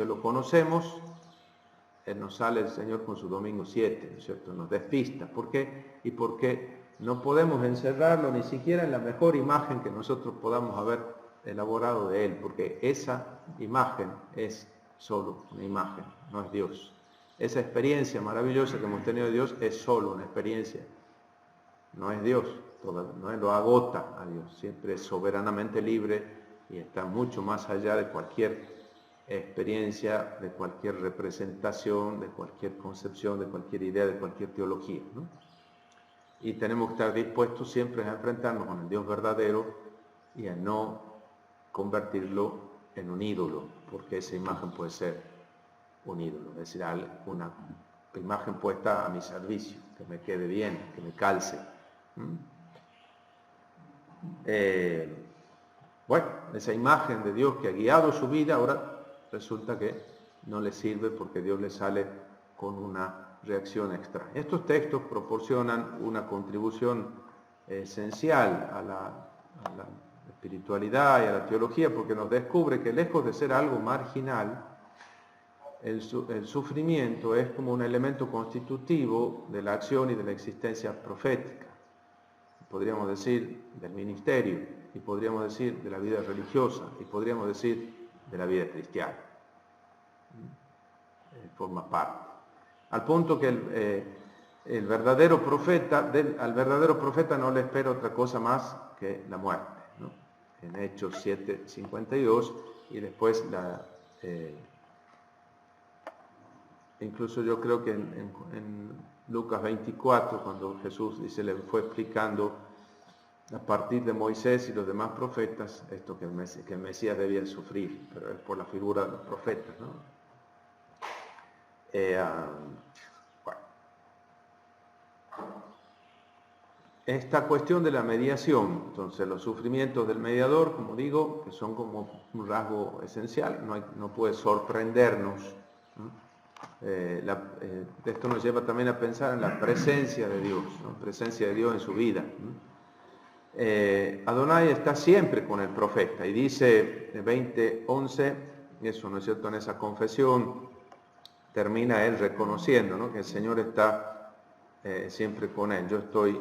Speaker 1: lo conocemos, nos sale el Señor con su domingo 7, ¿no es cierto? Nos despista. ¿Por qué? Y porque no podemos encerrarlo ni siquiera en la mejor imagen que nosotros podamos haber elaborado de Él, porque esa imagen es solo una imagen, no es Dios. Esa experiencia maravillosa que hemos tenido de Dios es solo una experiencia, no es Dios, no lo agota a Dios, siempre es soberanamente libre y está mucho más allá de cualquier experiencia, de cualquier representación, de cualquier concepción, de cualquier idea, de cualquier teología, ¿no? Y tenemos que estar dispuestos siempre a enfrentarnos con el Dios verdadero y a no convertirlo en un ídolo, porque esa imagen puede ser un ídolo, es decir, una imagen puesta a mi servicio, que me quede bien, que me calce. Bueno, esa imagen de Dios que ha guiado su vida, ahora resulta que no le sirve porque Dios le sale con una reacción extraña. Estos textos proporcionan una contribución esencial a la espiritualidad y a la teología, porque nos descubre que lejos de ser algo marginal, el sufrimiento es como un elemento constitutivo de la acción y de la existencia profética, podríamos decir del ministerio, y podríamos decir de la vida religiosa, y podríamos decir de la vida cristiana. Forma parte. Al punto que al verdadero profeta no le espera otra cosa más que la muerte, ¿no? En Hechos 7:52, y después incluso yo creo que en Lucas 24, cuando Jesús dice, le fue explicando a partir de Moisés y los demás profetas esto que el Mesías debía sufrir, pero es por la figura de los profetas, ¿no? Bueno. Esta cuestión de la mediación, entonces los sufrimientos del mediador, como digo, que son como un rasgo esencial, no puede sorprendernos, ¿no? Esto nos lleva también a pensar en la presencia de Dios, ¿no? Presencia de Dios en su vida, ¿no? Adonai está siempre con el profeta, y dice 20:11, eso, ¿no es cierto?, en esa confesión termina él reconociendo, ¿no?, que el Señor está siempre con él. Yo estoy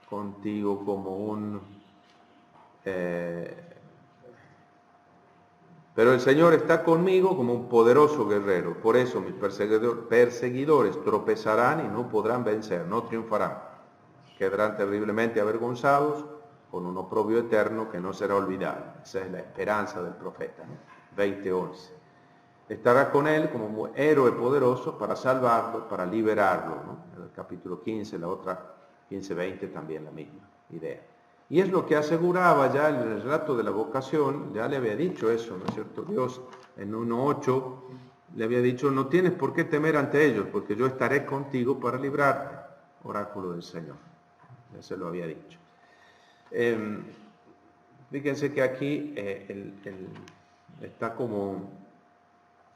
Speaker 1: contigo como pero el Señor está conmigo como un poderoso guerrero. Por eso mis perseguidores tropezarán y no podrán vencer, no triunfarán. Quedarán terriblemente avergonzados con un oprobio eterno que no será olvidado. Esa es la esperanza del profeta, ¿no? 20:11. Estará con él como un héroe poderoso para salvarlo, para liberarlo, ¿no? En el capítulo 15, la otra 15:20 también la misma idea. Y es lo que aseguraba ya en el relato de la vocación, ya le había dicho eso, ¿no es cierto? Dios en 1:8 le había dicho, no tienes por qué temer ante ellos, porque yo estaré contigo para librarte, oráculo del Señor. Ya se lo había dicho. Fíjense que aquí está como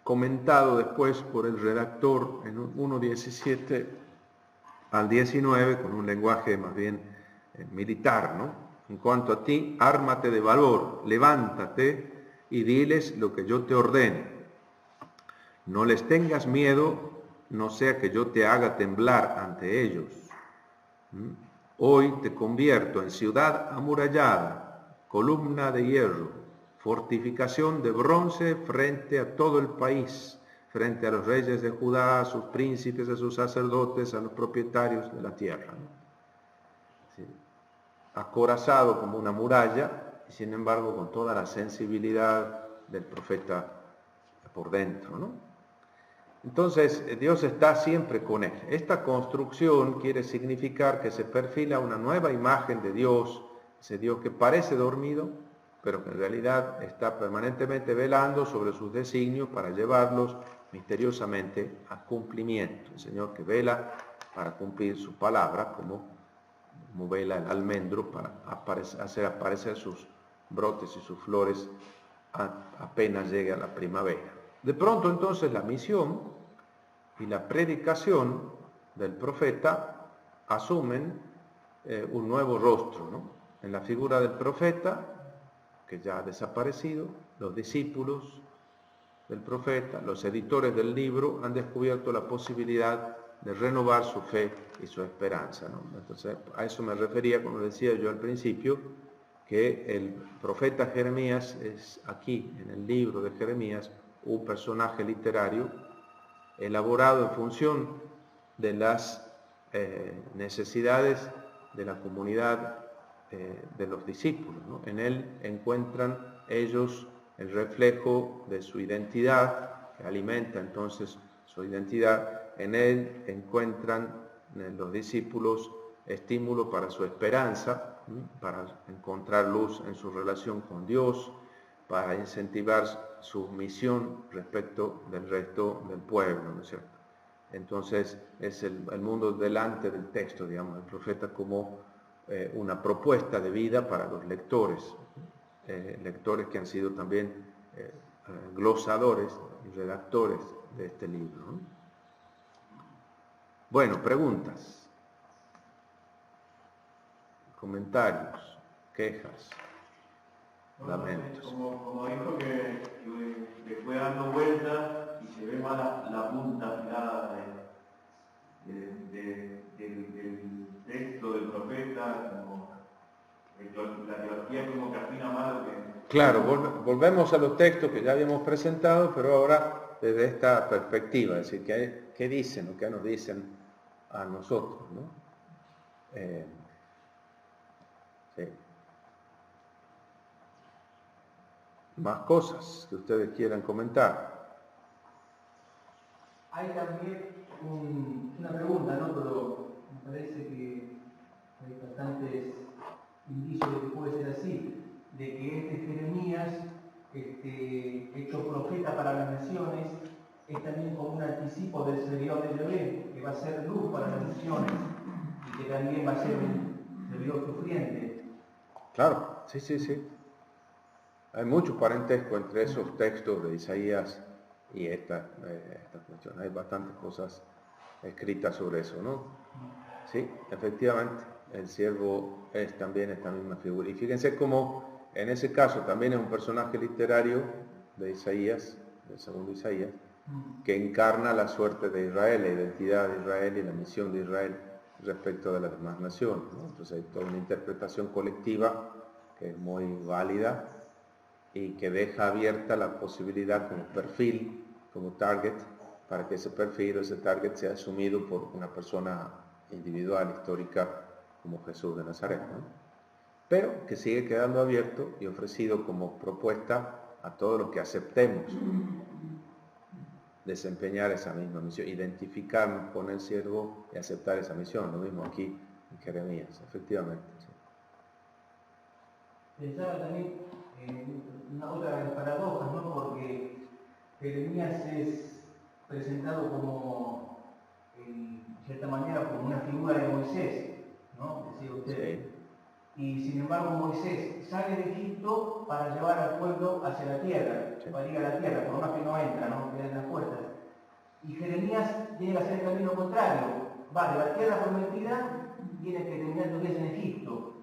Speaker 1: comentado después por el redactor en 1:17 al 19, con un lenguaje más bien militar, ¿no? En cuanto a ti, ármate de valor, levántate y diles lo que yo te ordene. No les tengas miedo, no sea que yo te haga temblar ante ellos. Hoy te convierto en ciudad amurallada, columna de hierro, fortificación de bronce frente a todo el país, frente a los reyes de Judá, a sus príncipes, a sus sacerdotes, a los propietarios de la tierra, ¿no? Sí. Acorazado como una muralla, y sin embargo con toda la sensibilidad del profeta por dentro, ¿no? Entonces, Dios está siempre con él. Esta construcción quiere significar que se perfila una nueva imagen de Dios, ese Dios que parece dormido, pero que en realidad está permanentemente velando sobre sus designios para llevarlos misteriosamente a cumplimiento. El Señor que vela para cumplir su palabra, como vela el almendro para hacer aparecer sus brotes y sus flores apenas llegue a la primavera. De pronto entonces la misión y la predicación del profeta asumen un nuevo rostro, ¿no? En la figura del profeta, que ya ha desaparecido, los discípulos del profeta, los editores del libro, han descubierto la posibilidad de renovar su fe y su esperanza, ¿no? Entonces, a eso me refería cuando decía yo al principio que el profeta Jeremías es aquí, en el libro de Jeremías, un personaje literario elaborado en función de las necesidades de la comunidad de los discípulos, ¿no? En él encuentran ellos el reflejo de su identidad, que alimenta entonces su identidad. En él encuentran los discípulos estímulo para su esperanza, para encontrar luz en su relación con Dios, para incentivar su misión respecto del resto del pueblo, ¿no es cierto? Entonces es el mundo delante del texto, digamos, el profeta como una propuesta de vida para los lectores. lectores que han sido también glosadores y redactores de este libro, ¿no? Bueno, preguntas, comentarios, quejas, lamentos.
Speaker 2: Como dijo que le fue dando vuelta y se ve más la punta afilada del texto del profeta, como la teología como que afina más lo que...
Speaker 1: Claro, volvemos a los textos que ya habíamos presentado, pero ahora desde esta perspectiva, es decir, ¿qué dicen o qué nos dicen a nosotros, ¿no? Sí. Más cosas que ustedes quieran comentar.
Speaker 3: Hay también una pregunta, ¿no? Pero me parece que hay bastantes indicios de que puede ser así, de que este Jeremías, hecho profeta para las naciones, es también como un anticipo del servidor de Yahvé, que va a ser luz para las naciones y que también va a ser un servidor sufriente.
Speaker 1: Claro, sí. Hay mucho parentesco entre esos textos de Isaías y esta cuestión. Hay bastantes cosas escritas sobre eso, ¿no? Sí, efectivamente, el siervo es también esta misma figura. Y fíjense cómo en ese caso también es un personaje literario de Isaías, del segundo Isaías, que encarna la suerte de Israel, la identidad de Israel y la misión de Israel respecto de las demás naciones, ¿no? Entonces hay toda una interpretación colectiva que es muy válida y que deja abierta la posibilidad como perfil, como target, para que ese perfil o ese target sea asumido por una persona individual, histórica, como Jesús de Nazaret, ¿no? Pero que sigue quedando abierto y ofrecido como propuesta a todos los que aceptemos desempeñar esa misma misión, identificarnos con el siervo y aceptar esa misión, lo mismo aquí en Jeremías, efectivamente. Sí.
Speaker 3: Pensaba también en una otra de las paradojas, ¿no? Porque Jeremías es presentado como, en cierta manera, como una figura de Moisés, ¿no? Decía usted. Sí. Y sin embargo Moisés sale de Egipto para llevar al pueblo hacia la tierra, sí, para ir a la tierra, por más que no entra, ¿no? Queda en las puertas. Y Jeremías tiene que hacer el camino contrario, va de la tierra prometida, tiene que terminar los días en Egipto.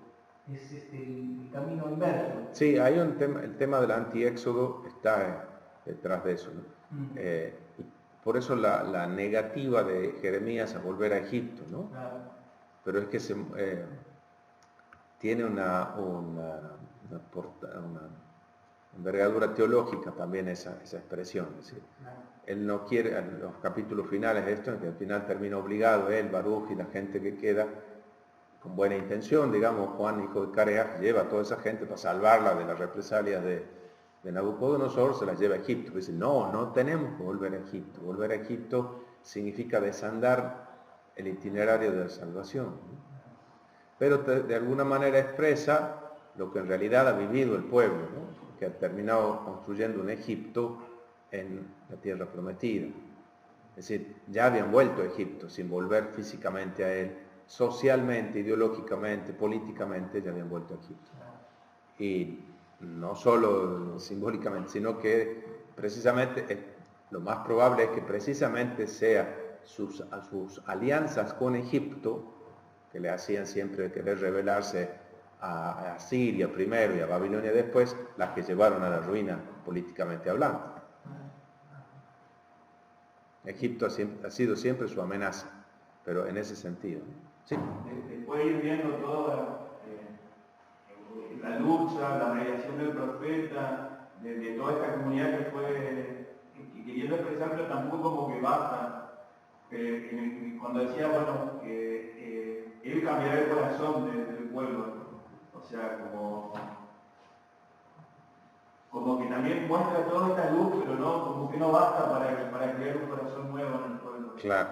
Speaker 3: Es el camino inverso.
Speaker 1: Sí, hay un tema, el tema del anti-éxodo está detrás de eso, ¿no? Por eso la negativa de Jeremías a volver a Egipto, ¿no? Claro. Pero es que tiene una envergadura teológica también esa expresión. Es decir, claro, él no quiere, en los capítulos finales de esto, en que al final termina obligado él, Baruch y la gente que queda, con buena intención, digamos, Juan, hijo de Careach, lleva a toda esa gente para salvarla de las represalias de Nabucodonosor, se las lleva a Egipto. Dice, no tenemos que volver a Egipto. Volver a Egipto significa desandar el itinerario de la salvación, ¿no? Pero de alguna manera expresa lo que en realidad ha vivido el pueblo, ¿no? Que ha terminado construyendo un Egipto en la tierra prometida. Es decir, ya habían vuelto a Egipto sin volver físicamente a él, socialmente, ideológicamente, políticamente ya habían vuelto a Egipto. Y no solo simbólicamente, sino que precisamente lo más probable es que precisamente sea sus alianzas con Egipto, que le hacían siempre querer rebelarse a Siria primero y a Babilonia después, las que llevaron a la ruina políticamente hablando. Egipto ha sido siempre su amenaza, pero en ese sentido. Sí.
Speaker 2: Después de ir viendo toda la lucha, la mediación del profeta, de toda esta comunidad que fue queriendo expresar, pero tampoco como que basta. Cuando decía, bueno, que él cambiará el corazón del pueblo, ¿no? O sea, como que también muestra toda esta luz, pero no, como que no basta para crear un corazón nuevo en el pueblo.
Speaker 1: Claro.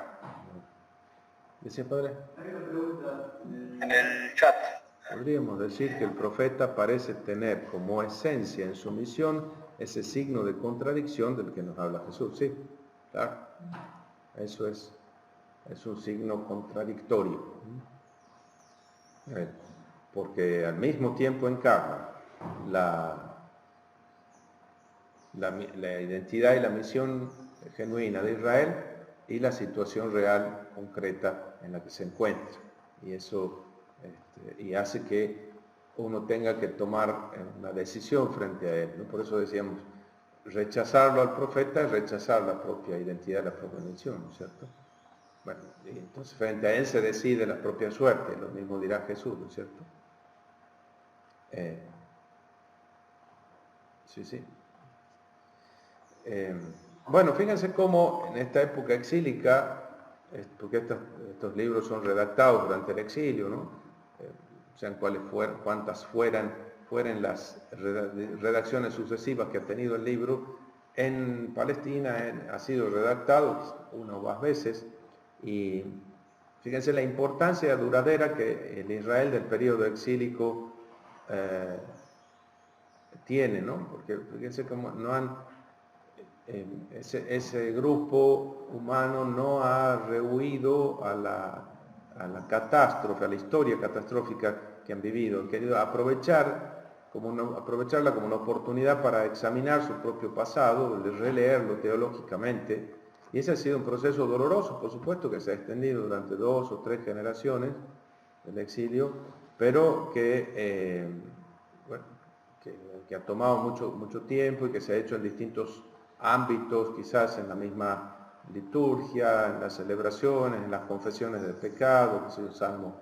Speaker 1: ¿Dice, padre?
Speaker 4: Hay una pregunta en el chat.
Speaker 1: Podríamos decir que el profeta parece tener como esencia en su misión ese signo de contradicción del que nos habla Jesús. Sí, claro. Eso es un signo contradictorio. Porque al mismo tiempo encarna la identidad y la misión genuina de Israel y la situación real, concreta en la que se encuentra. Y eso y hace que uno tenga que tomar una decisión frente a él, ¿no? Por eso decíamos, rechazarlo al profeta es rechazar la propia identidad, la propia misión, ¿no es cierto? Bueno, y entonces frente a él se decide la propia suerte, lo mismo dirá Jesús, ¿no es cierto? Sí. Bueno, fíjense cómo en esta época exílica, porque estos libros son redactados durante el exilio, ¿no? Sean cuantas fueran las redacciones sucesivas que ha tenido el libro, en Palestina ha sido redactado una o más veces, y fíjense la importancia duradera que el Israel del periodo exílico tiene, ¿no? Porque fíjense cómo no han ese grupo humano no ha rehuido a la catástrofe, a la historia catastrófica que han vivido. Han querido aprovecharla como una oportunidad para examinar su propio pasado, de releerlo teológicamente. Y ese ha sido un proceso doloroso, por supuesto, que se ha extendido durante 2 o 3 generaciones del exilio, pero que ha tomado mucho tiempo y que se ha hecho en distintos ámbitos, quizás en la misma liturgia, en las celebraciones, en las confesiones del pecado, que es el Salmo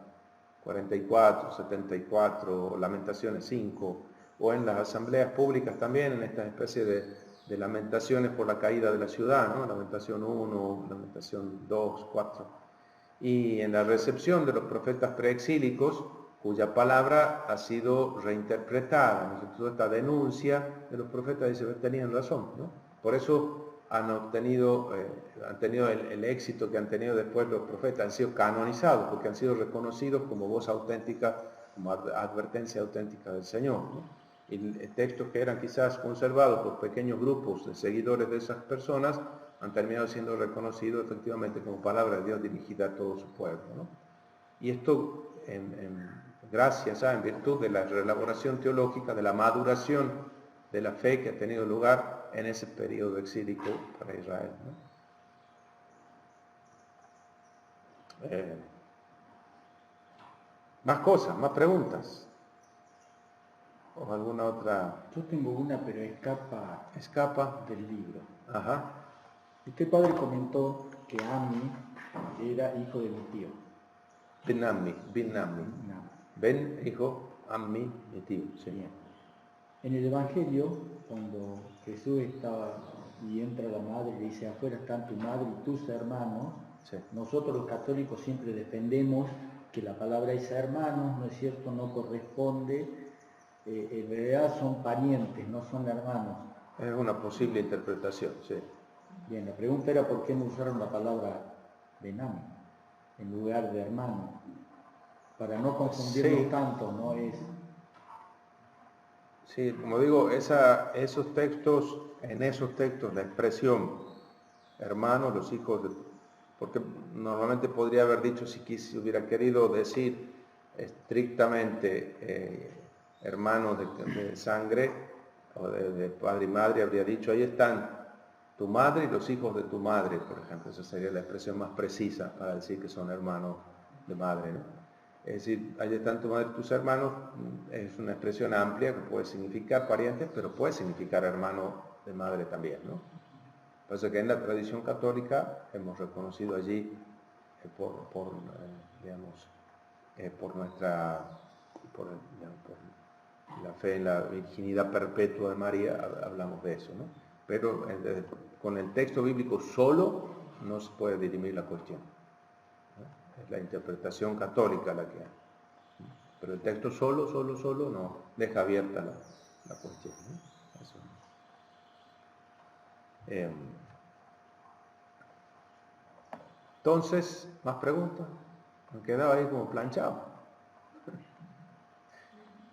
Speaker 1: 44, 74, Lamentaciones 5, o en las asambleas públicas también, en esta especie de lamentaciones por la caída de la ciudad, ¿no? Lamentación 1, Lamentación 2, 4. Y en la recepción de los profetas preexílicos, cuya palabra ha sido reinterpretada, ¿no? Toda esta denuncia de los profetas dice, tenían razón, ¿no? Por eso han tenido el éxito que han tenido después los profetas, han sido canonizados, porque han sido reconocidos como voz auténtica, como advertencia auténtica del Señor, ¿no? Y textos que eran quizás conservados por pequeños grupos de seguidores de esas personas, han terminado siendo reconocidos efectivamente como palabra de Dios dirigida a todo su pueblo, ¿no? Y esto gracias en virtud de la reelaboración teológica, de la maduración de la fe que ha tenido lugar en ese periodo exílico para Israel, ¿no? Más cosas, más preguntas. ¿O alguna otra?
Speaker 5: Yo tengo una, pero escapa del libro.
Speaker 1: Ajá.
Speaker 5: Este padre comentó que Ami era hijo de mi tío.
Speaker 1: Ben Ammi. Ben, hijo, Ammi, mi tío. Sí.
Speaker 5: Bien. En el Evangelio, cuando Jesús estaba y entra la madre y le dice, afuera están tu madre y tus hermanos,
Speaker 1: Sí.
Speaker 5: Nosotros los católicos siempre defendemos que la palabra es hermanos, ¿no es cierto?, no corresponde, en realidad son parientes, no son hermanos.
Speaker 1: Es una posible interpretación, sí.
Speaker 5: Bien, la pregunta era por qué no usaron la palabra Benami en lugar de hermano, para no confundirnos
Speaker 1: Sí.
Speaker 5: tanto, ¿no?
Speaker 1: Sí, como digo, en esos textos la expresión hermanos, los hijos de... Porque normalmente podría haber dicho, si hubiera querido decir estrictamente hermanos de sangre o de padre y madre, habría dicho, ahí están tu madre y los hijos de tu madre, por ejemplo. Esa sería la expresión más precisa para decir que son hermanos de madre, ¿no? Es decir, ahí están tu madre y tus hermanos, es una expresión amplia que puede significar parientes, pero puede significar hermano de madre también, ¿no? Por eso que en la tradición católica hemos reconocido allí, por la fe en la virginidad perpetua de María, hablamos de eso, ¿no? Pero con el texto bíblico solo no se puede dirimir la cuestión, ¿no? Es la interpretación católica la que hay. Pero el texto solo no deja abierta la cuestión, ¿no? Eso. Entonces, ¿más preguntas? Me quedaba ahí como planchado.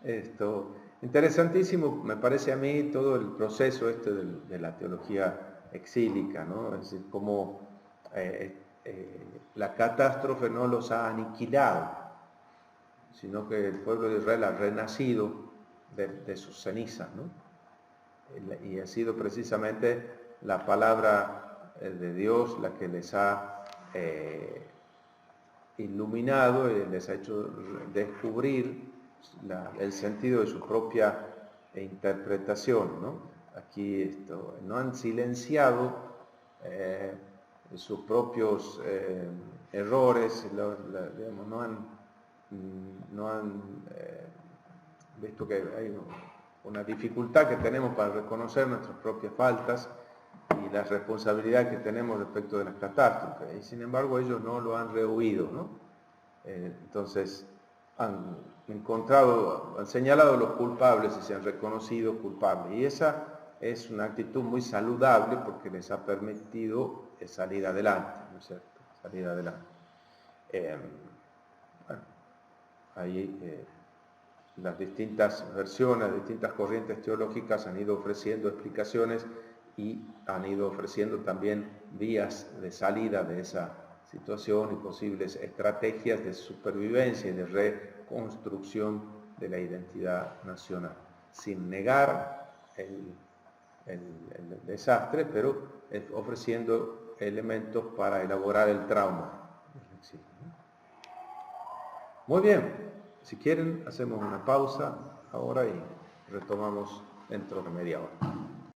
Speaker 1: Esto, interesantísimo, me parece a mí todo el proceso de la teología exílica, ¿no? Es decir, cómo la catástrofe no los ha aniquilado, sino que el pueblo de Israel ha renacido de sus cenizas, ¿no? Y ha sido precisamente la palabra de Dios la que les ha iluminado y les ha hecho descubrir el sentido de su propia interpretación, ¿no? Aquí no han silenciado sus propios errores, digamos, no han visto que hay una dificultad que tenemos para reconocer nuestras propias faltas y la responsabilidad que tenemos respecto de las catástrofes, y sin embargo ellos no lo han rehuido, ¿no? Entonces han señalado los culpables y se han reconocido culpables, y esa es una actitud muy saludable porque les ha permitido salir adelante, ¿no es cierto? Salir adelante. Bueno, ahí las distintas versiones, distintas corrientes teológicas han ido ofreciendo explicaciones y han ido ofreciendo también vías de salida de esa situación y posibles estrategias de supervivencia y de reconstrucción de la identidad nacional, sin negar el desastre, pero ofreciendo elementos para elaborar el trauma. Muy bien, si quieren hacemos una pausa ahora y retomamos dentro de media hora.